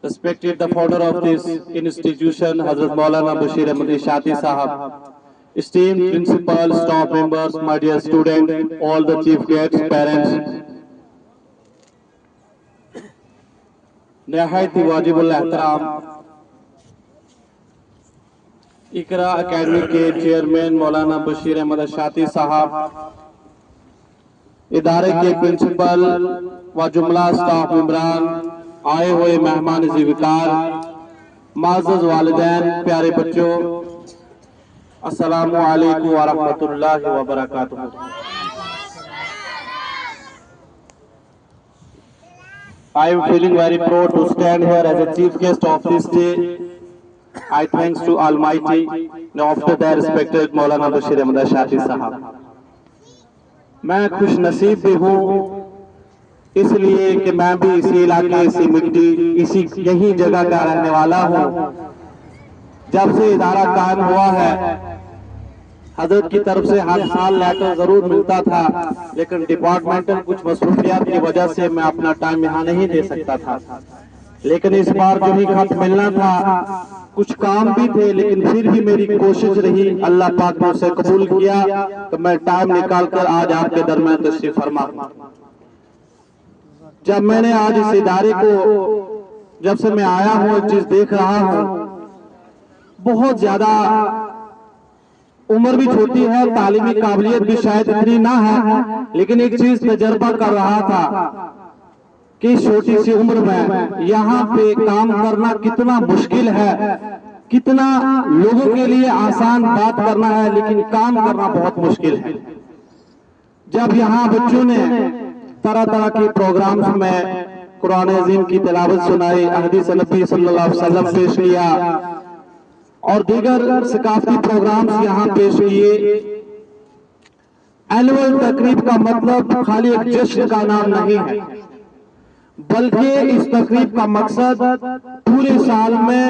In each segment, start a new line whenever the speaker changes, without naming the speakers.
Respected the founder of this institution, Hazrat Maulana Bashir Ahmad Ishati Sahab, esteemed principal, staff members, my dear students, all the chief guests, parents, नहायत ही वाजिबुल एहतराम इकरा academy के chairman मौलाना बशीर अहमद इशाती साहब, इदारे के principal व जुमला staff मेंबरान, आए हुए मेहमान ज़िविकार, माज़ज़ वालिदैन, प्यारे बच्चों, अस्सलामु अलैकुम व रहमतुल्लाहि व बरकातुहू। I am feeling very proud to stand here as a chief guest of this day. I thanks to Almighty. Now after that, respected Maulana Bashir Ahmad Ishati Sahab. मैं खुश नसीब भी हूँ इसलिए कि मैं भी इसी इलाके, इसी मिट्टी, इसी यही जगह का रहने वाला हूँ। जब से इदारा कायम हुआ है, हजरत की तरफ से हर साल लेटर जरूर मिलता था, लेकिन डिपार्टमेंटल कुछ मसरूफियात की वजह से मैं अपना टाइम यहाँ नहीं दे सकता था। लेकिन इस बार जो ही खत मिलना था, कुछ काम भी थे, लेकिन फिर भी मेरी कोशिश रही, अल्लाह पाक ने उसे कबूल किया तो मैं टाइम निकाल कर आज आपके दरमियान तशरीफ फरमा। जब मैंने आज इस इदारे को, जब से मैं आया हूँ, एक चीज देख रहा हूँ, बहुत ज्यादा उम्र भी छोटी है, तालीमी काबिलियत भी शायद इतनी ना है, लेकिन एक चीज तजर्बा कर रहा था कि छोटी सी उम्र में यहाँ पे काम करना कितना मुश्किल है, कितना लोगों के लिए आसान बात करना है, लेकिन काम करना बहुत मुश्किल है। जब यहाँ बच्चों ने तरह तरह के प्रोग्राम्स में कुरान अज़ीम की तिलावत सुनाई, हदीस नबी सल्लल्लाहु अलैहि वसल्लम पेश किया और दीगर सकाफती प्रोग्राम्स यहाँ पेश किए। एनुअल तकरीब का मतलब खाली एक जश्न का नाम नहीं है, बल्कि इस तकरीब का मकसद पूरे साल में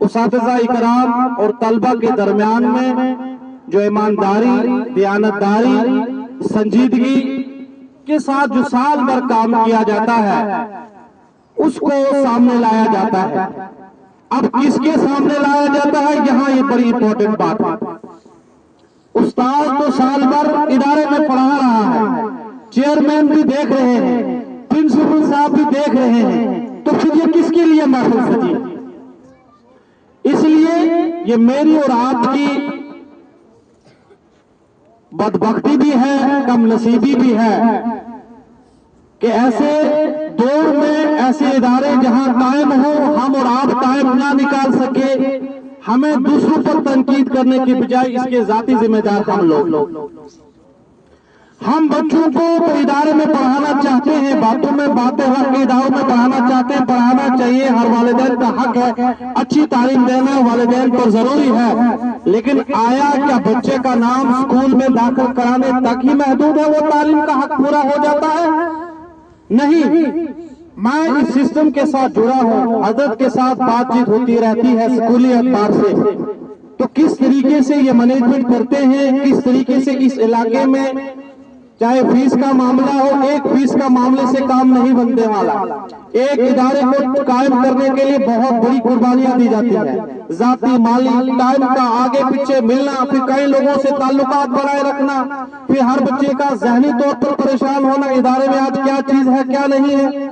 उसातिज़ा इकराम और तलबा के दरमियान में जो ईमानदारी, दियानतदारी, संजीदगी के साथ जो साल भर काम किया जाता है, उसको सामने लाया जाता है। अब किसके सामने लाया जाता है, यहाँ ये बड़ी इंपॉर्टेंट बात है। उस्ताद तो साल भर इदारे में पढ़ा रहा है, चेयरमैन भी देख रहे हैं, प्रिंसिपल साहब भी देख रहे हैं, तो फिर ये किसके लिए महफिल सजी? इसलिए ये मेरी और आपकी बदबख्ती भी है, कम नसीबी भी है कि ऐसे दौर में ऐसे इदारे जहां कायम हो, हम और आप टाइम ना निकाल सके, हमें दूसरों पर तनकीद करने की बजाय इसके जाती जिम्मेदार हम लोग। हम बच्चों को तो इदारे में पढ़ाना चाहते हैं, बातों में बातें रख के इदारों में पढ़ाना चाहते हैं, पढ़ाना चाहिए, हर वालिदैन का हक है, अच्छी तालीम देना वालिदैन पर जरूरी है। लेकिन आया क्या बच्चे का नाम स्कूल में दाखिल कराने तक ही महदूद है, वो तालीम का हक पूरा हो जाता है? नहीं। मैं इस सिस्टम के साथ जुड़ा हूँ, हजरत के साथ बातचीत होती रहती है स्कूली एतबार से, तो किस तरीके से ये मैनेजमेंट करते हैं, किस तरीके से इस इलाके में चाहे फीस का मामला हो, एक फीस का मामले से काम नहीं बनने वाला। एक इदारे को कायम करने के लिए बहुत बड़ी कुर्बानियां दी जाती है, जाती, माली, टाइम का आगे पीछे मिलना, फिर कई लोगों से ताल्लुकात बनाए रखना, फिर हर बच्चे का जहनी तौर पर परेशान होना, इदारे में आज क्या चीज है क्या नहीं है।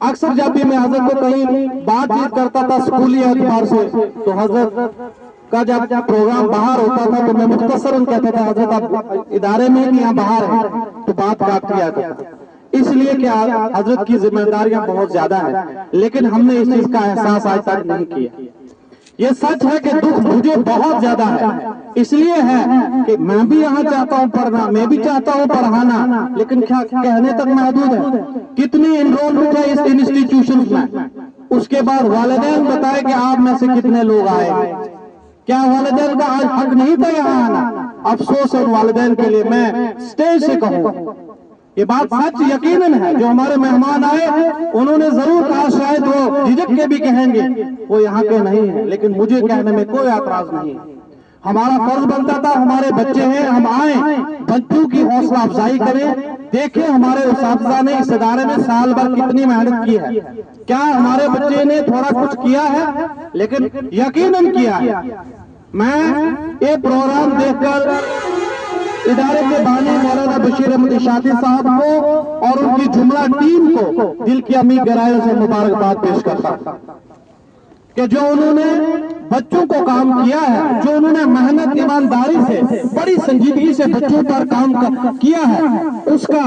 अक्सर जब भी मैं हजरत को कहीं बातचीत करता था स्कूली एतबार से, तो हजरत का जब प्रोग्राम बाहर होता था तो मैं मुख्तसरन कहता था, हजरत आप इदारे में कि यहाँ बाहर है, तो बात काट किया था। इसलिए कि हजरत की जिम्मेदारियां बहुत ज्यादा है, लेकिन हमने इस चीज का एहसास आज तक नहीं किया। ये सच है कि दुख मुझे बहुत ज्यादा है, इसलिए है कि मैं भी यहाँ चाहता हूँ पढ़ना, मैं भी चाहता हूँ पढ़ाना, लेकिन क्या कहने तक महदूद है। कितनी एनरोलमेंट है इस इंस्टीट्यूशन में, उसके बाद वालिदैन बताए कि आप में से कितने लोग आए, क्या वालिदैन का आज हक नहीं था यहाँ आना? अफसोस है वालिदैन के लिए, मैं स्टेज से कहूँ ये बात सच यकीनन है। जो हमारे मेहमान आए उन्होंने जरूर कहा, शायद वो झिझक के भी कहेंगे वो यहाँ के नहीं है, लेकिन मुझे कहने में कोई एतराज नहीं है। ہمارا فرض بنتا تھا ہمارے بچے ہیں ہم آئیں بچوں کی حوصلہ افزائی کریں دیکھیں ہمارے اساتذہ نے اس ادارے میں سال بھر کتنی محنت کی ہے کیا ہمارے بچے نے تھوڑا کچھ کیا ہے لیکن یقیناً کیا ہے میں یہ پروگرام دیکھ کر ادارے کے بانی مولانا بشیر احمد اشاعتی صاحب کو اور ان کی جملہ ٹیم کو دل کی عمیق گہرائیوں سے مبارکباد پیش کرتا ہوں کہ جو انہوں نے بچوں کو کام کیا ہے جو انہوں نے محنت ایمانداری سے بڑی سنجیدگی سے بچوں پر کام کیا ہے اس کا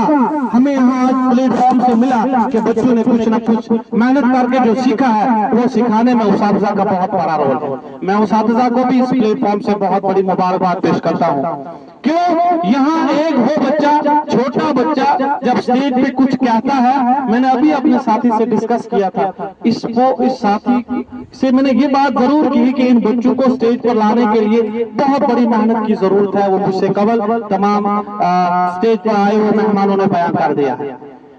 ہمیں یہاں آج پلیٹ فارم سے ملا کہ بچوں نے کچھ نہ کچھ محنت کر کے جو سیکھا ہے وہ سکھانے میں اساتذہ کا بہت بڑا رول ہے میں اساتذہ کو بھی اس پلیٹ فارم سے بہت بڑی مبارکباد پیش کرتا ہوں کیوں یہاں ایک وہ بچہ چھوٹا بچہ جب اسٹیج پہ کچھ کہتا ہے میں نے ابھی اپنے ساتھی سے ڈسکس کیا تھا اس ساتھی سے میں نے یہ بات ضرور کی کہ ان بچوں کو اسٹیج پر لانے کے لیے بہت بڑی محنت کی ضرورت ہے وہ مجھ سے قبل تمام اسٹیج پر آئے ہوئے مہمانوں نے بیان کر دیا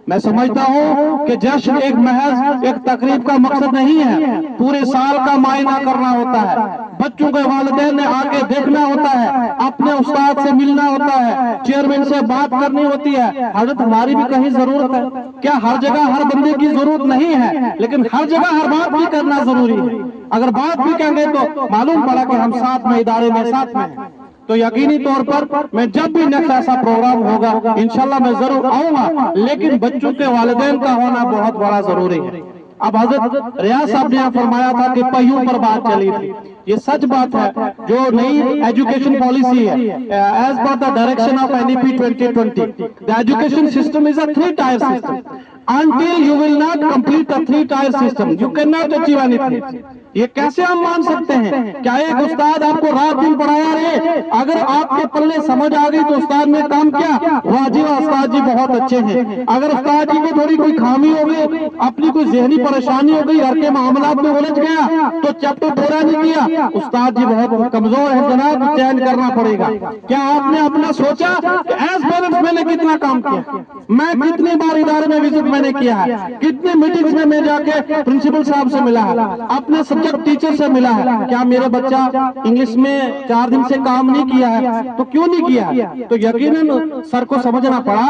میں سمجھتا ہوں کہ جشن ایک محض ایک تقریب کا مقصد نہیں ہے پورے سال کا معائنہ کرنا ہوتا ہے بچوں کے والدین نے آگے دیکھنا ہوتا ہے اپنے استاد سے ملنا ہوتا ہے چیئرمین سے بات کرنی ہوتی ہے حضرت ہماری بھی کہیں ضرورت ہے کیا ہر جگہ ہر بندے کی ضرورت نہیں ہے لیکن ہر جگہ ہر بات بھی کرنا ضروری ہے اگر بات بھی کہیں گے تو معلوم پڑا کہ ہم ساتھ میں ادارے میں ساتھ میں ہیں تو یقینی طور پر میں جب بھی نیکسٹ ایسا پروگرام ہوگا انشاءاللہ میں ضرور آؤں گا لیکن بچوں کے والدین کا ہونا بہت بڑا ضروری ہے اب حضرت ریاض صاحب نے یہاں فرمایا تھا کہ پہیوں پر بات چلی تھی یہ سچ بات ہے جو نئی ایجوکیشن پالیسی ہے as per the direction of NEP 2020 the education system is a 3-tier system until you will not complete a 3-tier system you cannot achieve anything یہ کیسے ہم مان سکتے ہیں کیا ایک استاد آپ کو رات دن پڑھایا رہے اگر آپ کے پلے سمجھ آ گئی تو استاد نے کام کیا واجب استاد جی بہت اچھے ہیں اگر استاد جی کو تھوڑی کوئی خامی ہو گئی اپنی کوئی ذہنی پریشانی ہو گئی گھر کے معاملات میں الجھ گیا تو چپ تو پورا نہیں کیا استاد جی بہت کمزور ہے جناب چینج کرنا پڑے گا کیا آپ نے اپنا سوچا کہ ایز پیرنٹس میں نے کتنا کام کیا میں کتنی بار ادارے میں وزٹ میں نے کیا ہے کتنی میٹنگز میں میں جا کے پرنسپل صاحب سے ملا ہے اپنے سبجیکٹ ٹیچر سے ملا ہے کیا میرا بچہ انگلش میں 4 دن سے کام نہیں کیا ہے تو کیوں نہیں کیا ہے تو یقیناً سر کو سمجھنا پڑا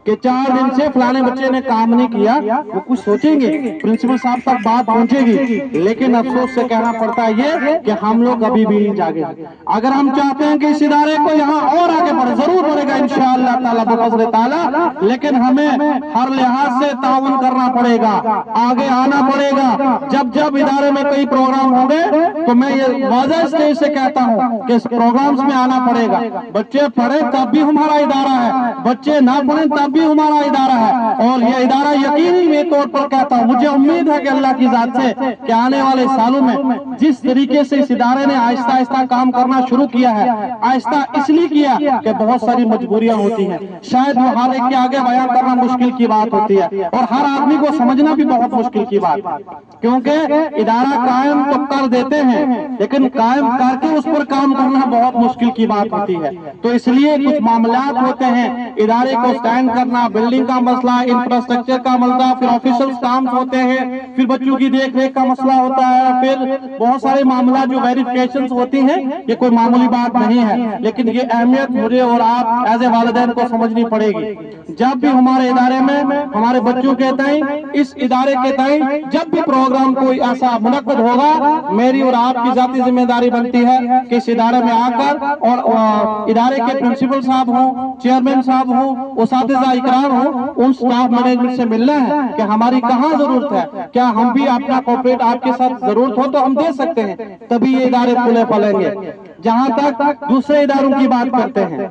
کہ 4 دن سے فلانے بچے نے کام نہیں کیا وہ کچھ سوچیں گے پرنسپل صاحب تک بات پہنچے گی لیکن افسوس سے کہنا پڑتا ہے یہ کہ ہم لوگ ابھی بھی نہیں جاگے اگر ہم چاہتے ہیں کہ اس ادارے کو یہاں اور آگے بڑھے ضرور بڑھے گا انشاءاللہ تعالیٰ بفضل تعالیٰ لیکن ہمیں ہر لحاظ سے تعاون کرنا پڑے گا آگے آنا پڑے گا جب ادارے میں کئی پروگرام ہوں گے تو میں یہ واضح اسٹیج سے کہتا ہوں کہ اس پروگرامز میں آنا پڑے گا بچے پڑھیں تب بھی ہمارا ادارہ ہے بچے نہ پڑھیں تب بھی ہمارا ادارہ ہے اور یہ ادارہ یقینی طور پر کہتا ہوں مجھے امید ہے کہ اللہ کی ذات سے کہ آنے والے سالوں میں جس طریقے سے اس ادارے نے آہستہ آہستہ کام کرنا شروع کیا ہے آہستہ اس لیے کیا کہ بہت ساری مجبوریاں ہوتی ہیں شاید وہ ہر ایک کے آگے بیان کرنا مشکل کی بات ہوتی ہے اور ہر آدمی کو سمجھنا بھی بہت مشکل کی بات کیونکہ ادارہ قائم تو کر دیتے ہیں لیکن قائم کر کے اس پر کام کرنا بہت مشکل کی بات ہوتی ہے تو اس لیے کچھ معاملات ہوتے ہیں ادارے کو سٹینڈ کرنا بلڈنگ کا مسئلہ انفراسٹرکچر کا مسئلہ پھر آفیشل کام ہوتے ہیں پھر بچوں کی دیکھ ریکھ کا مسئلہ ہوتا ہے پھر بہت سارے معاملات جو ویریفیکیشنز ہوتی ہیں یہ کوئی معمولی بات نہیں ہے لیکن یہ اہمیت مجھے اور آپ ایز اے والدین کو سمجھنی پڑے گی جب بھی ہمارے ادارے میں ہمارے بچوں کے تئیں اس ادارے کے تئیں جب بھی پروگرام کوئی ایسا منعقد ہوگا میری اور آپ کی ذاتی ذمہ داری بنتی ہے کہ اس ادارے میں آ کر اور ادارے کے پرنسپل صاحب ہوں چیئرمین صاحب ہوں اساتذہ اکرام ہوں ان سٹاف مینجمنٹ سے ملنا ہے کہ ہماری کہاں ضرورت ہے کیا ہم بھی اپنا کوپریٹ آپ کے ساتھ ضرورت ہو تو ہم دے سکتے ہیں تبھی یہ ادارے پھولے پھلیں گے جہاں تک دوسرے اداروں کی بات کرتے ہیں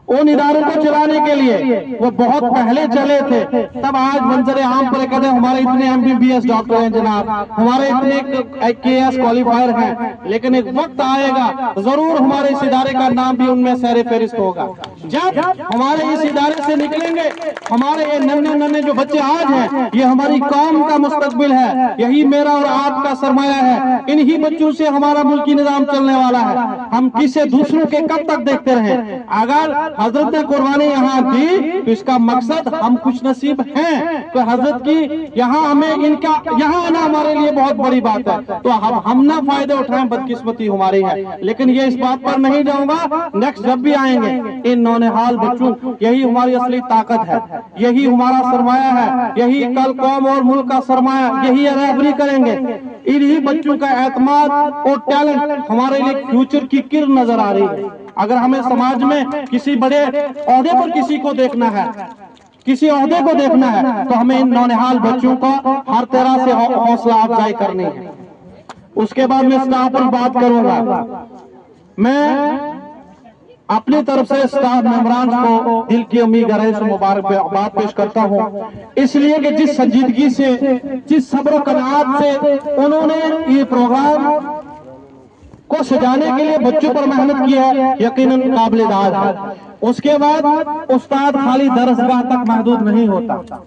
ان اداروں کو چلانے کے لیے وہ بہت پہلے چلے تھے تب آج منظر عام پر کہتے ہیں ہمارے اتنے MBBS ڈاکٹر ہیں جناب ہمارے اتنے KS کوالیفائر ہیں لیکن ایک وقت آئے گا ضرور ہمارے اس ادارے کا نام بھی ان میں سیر فہرست ہوگا جب ہمارے اس ادارے سے نکلیں گے ہمارے یہ ننے جو بچے آج ہیں یہ ہماری قوم کا مستقبل ہے یہی میرا اور آپ کا سرمایہ ہے انہی بچوں سے ہمارا ملکی نظام چلنے والا ہے ہم کسے دوسروں کے کب تک دیکھتے رہیں اگر हजरत ने कुर्बानी यहाँ दी तो इसका मकसद हम खुश नसीब हैं। तो हजरत की यहाँ हमें इनका यहाँ आना हमारे लिए बहुत बड़ी बात है। तो हम ना फायदे उठाएं, बदकिस्मती हमारी है। लेकिन ये इस बात पर नहीं जाऊंगा, नेक्स्ट जब भी आएंगे इन नौनिहाल बच्चों, यही हमारी असली ताकत है, यही हमारा सरमाया है, यही कल कौम और मुल्क का सरमाया, यही रहबरी करेंगे। इन्हीं बच्चों का एतमाद और टैलेंट हमारे लिए फ्यूचर की किरण नजर आ रही है। अगर हमें समाज में किसी बड़े ओहदे पर किसी को देखना है, किसी ओहदे को देखना है, तो हमें इन नौनिहाल बच्चों को हर तरह से हौसला अफजाई करनी है। उसके बाद मैं स्टाफ पर बात करूंगा। मैं अपनी तरफ से स्टाफ मेंबरान को दिल की उम्मीद गहराई से मुबारकबाद पेश करता हूं, इसलिए कि जिस संजीदगी से, जिस सब्र कनात से उन्होंने ये प्रोग्राम को सजाने के लिए बच्चों पर मेहनत की है, यकीनन काबिल-ए-दाद है। उसके बाद उस्ताद खाली दरसगाह तक महदूद नहीं होता,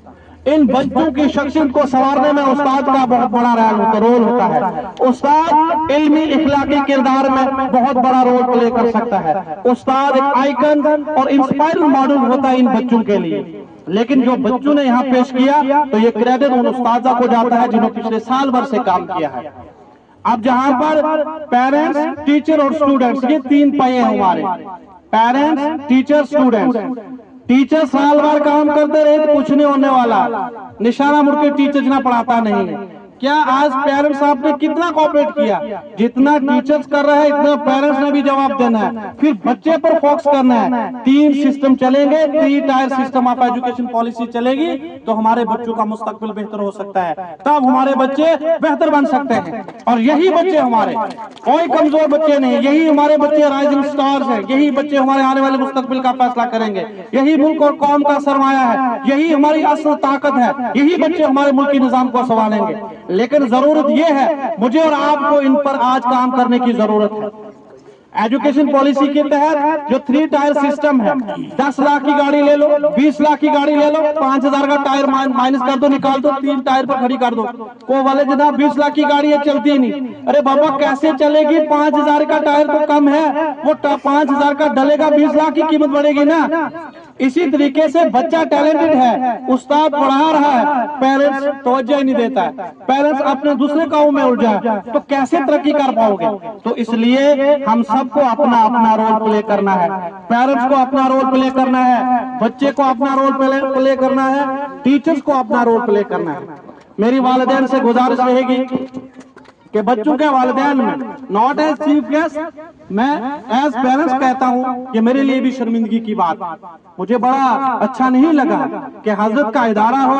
इन बच्चों की शख्सियत को संवारने में उस्ताद का बहुत बड़ा रोल होता है। उस्ताद इल्मी इखलाकी किरदार में बहुत बड़ा रोल प्ले कर सकता है। उस्ताद एक आइकन और इंस्पायरिंग मॉडल होता है इन बच्चों के लिए। लेकिन जो बच्चों ने यहाँ पेश किया तो ये क्रेडिट उन उस्तादा को जाता है जिन्होंने पिछले साल भर से काम किया है। अब जहां पर पेरेंट्स, टीचर और स्टूडेंट्स, ये तीन पहिए हैं हमारे, पेरेंट्स, टीचर, स्टूडेंट्स। टीचर साल भर काम करते रहे तो कुछ नहीं होने वाला, निशाना मुड़ के टीचर जितना पढ़ाता नहीं है। क्या आज पेरेंट्स साहब ने कितना कोऑपरेट किया, जितना टीचर्स कर रहे हैं इतना पेरेंट्स ने भी जवाब देना है, फिर बच्चे पर फोकस करना है। तीन सिस्टम चलेंगे, 3 tier system of education policy चलेगी तो हमारे बच्चों का मुस्तकबिल बेहतर हो सकता है, तब हमारे बच्चे बेहतर बन सकते हैं। और यही बच्चे हमारे, कोई कमजोर बच्चे नहीं, यही हमारे बच्चे राइजिंग स्टार्स हैं, यही बच्चे हमारे आने वाले मुस्तकबिल का फैसला करेंगे, यही मुल्क और कौम का सरमाया है, यही हमारी असल ताकत है, यही बच्चे हमारे मुल्क के निजाम को संभालेंगे। लेकिन जरूरत यह है, मुझे और आपको इन पर आज काम करने की जरूरत है। एजुकेशन पॉलिसी के तहत जो 3 टायर सिस्टम है, 10 लाख की गाड़ी ले लो, 20 लाख की गाड़ी ले लो, 5000 का टायर माइनस कर दो, निकाल दो, 3 टायर पर खड़ी कर दो। को वाले जनाब 20 लाख की गाड़ी है, चलती ही नहीं। अरे बाबा कैसे चलेगी, 5000 का टायर तो कम है, वो 5000 का डलेगा, 20 लाख की कीमत बढ़ेगी ना। इसी तरीके से बच्चा टैलेंटेड है, उस्ताद पढ़ा रहा है, पेरेंट्स तवज्जो ही नहीं देता है, पेरेंट्स अपने दूसरे कामों में उलझा है, तो कैसे तरक्की कर पाओगे। तो इसलिए हम सबको अपना अपना रोल प्ले करना है। पेरेंट्स को अपना रोल प्ले करना है, बच्चे को अपना रोल प्ले करना है, टीचर्स को अपना रोल प्ले करना है। मेरी वालिदैन से गुजारिश रहेगी कि बच्चों के वालिदैन में, नॉट एज चीफ गेस्ट, मैं एज पेरेंट्स कहता हूं कि मेरे लिए भी शर्मिंदगी की बात, मुझे बड़ा अच्छा नहीं लगा कि हजरत का इदारा हो,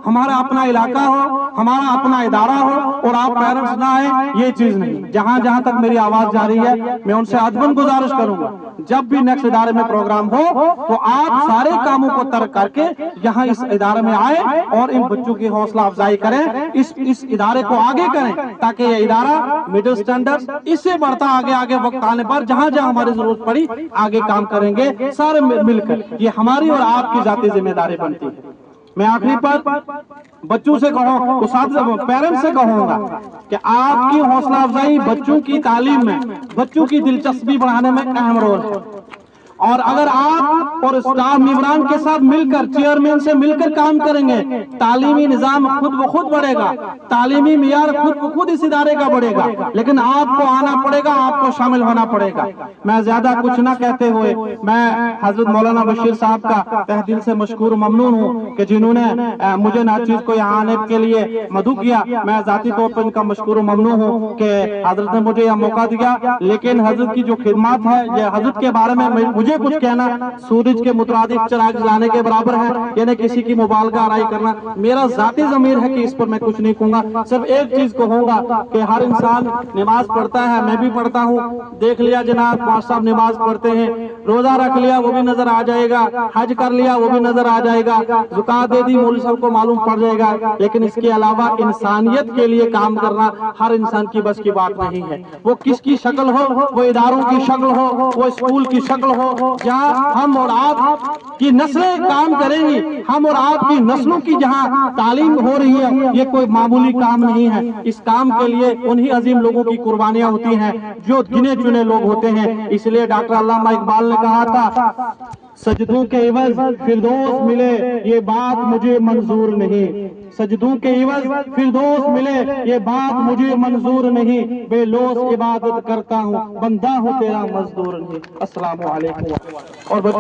हमारा अपना इलाका हो, हमारा अपना इदारा हो और आप पेरेंट्स ना आए, ये चीज नहीं। जहां जहां तक मेरी आवाज जा रही है, मैं उनसे अदबन गुजारिश करूंगा, जब भी नेक्स्ट इदारे में प्रोग्राम हो तो आप सारे कामों को तर्क करके यहाँ इस इदारे में आए और इन बच्चों की हौसला अफजाई करें, इस इदारे को आगे करें, ताकि ये इदारा मिडिल स्टैंडर्ड इससे बढ़ता आगे आगे वक्त आने पर जहां जहां हमारी जरूरत पड़ी आगे काम करेंगे सारे मिलकर। ये हमारी और आपकी जाती जिम्मेदारी बनती है। मैं आखिरी पर बच्चों से कहूँ, पेरेंट्स से कहूंगा कि आपकी हौसला अफजाई बच्चों की तालीम में, बच्चों की दिलचस्पी बढ़ाने में अहम रोल है। और अगर आप और स्टाफ मेंबरान के साथ मिलकर, चेयरमैन से मिलकर काम करेंगे, तालीमी निजाम खुद ब खुद बढ़ेगा, तालीमी मियार खुद ब खुद इस इदारे का बढ़ेगा। लेकिन आपको आना पड़ेगा, आपको शामिल होना पड़ेगा। मैं ज्यादा कुछ ना कहते हुए मैं हजरत मौलाना बशीर साहब का तहे दिल से मशकूर ममनून हूँ कि जिन्होंने मुझे नाचीज को यहाँ आने के लिए मदू किया। मैं जाती तौर पर इनका मशकूर ममनून हूँ कि हजरत ने मुझे यह मौका दिया। लेकिन हजरत की जो खिदमत है, ये हजरत के बारे में मुझे कुछ कहना सूरज के मुतरादिफ चिराग जलाने के बराबर है, यानी किसी की मुबालगा आराई करना। मेरा जाती ज़मीर है कि इस पर मैं कुछ नहीं कहूंगा, सिर्फ एक चीज कहूंगा कि हर इंसान नमाज पढ़ता है, मैं भी पढ़ता हूँ। देख लिया जनाब, 5 साहब नमाज पढ़ते हैं, रोजा रख लिया वो भी नजर आ जाएगा, हज कर लिया वो भी नजर आ जाएगा, ज़कात दे दी मौलवी साहब को मालूम पड़ जाएगा। लेकिन इसके अलावा इंसानियत के लिए काम करना हर इंसान की बस की बात नहीं है। वो किसकी शक्ल हो, वो इदारों की शक्ल हो, वो स्कूल की शक्ल हो, جہاں ہم اور آپ کی نسلیں کام کریں گی، ہم اور آپ کی نسلوں کی جہاں تعلیم ہو رہی ہے، یہ کوئی معمولی کام نہیں ہے۔ اس کام کے لیے انہی عظیم لوگوں کی قربانیاں ہوتی ہیں جو گنے چنے لوگ ہوتے ہیں۔ اس لیے ڈاکٹر علامہ اقبال نے کہا تھا، سجدوں کے عوض فردوس ملے یہ بات مجھے منظور نہیں، سجدوں کے عوض فردوس ملے یہ بات مجھے منظور نہیں، بے لوث عبادت کرتا ہوں، بندہ ہوں تیرا مزدور نہیں۔ السلام علیکم۔ اور بچوں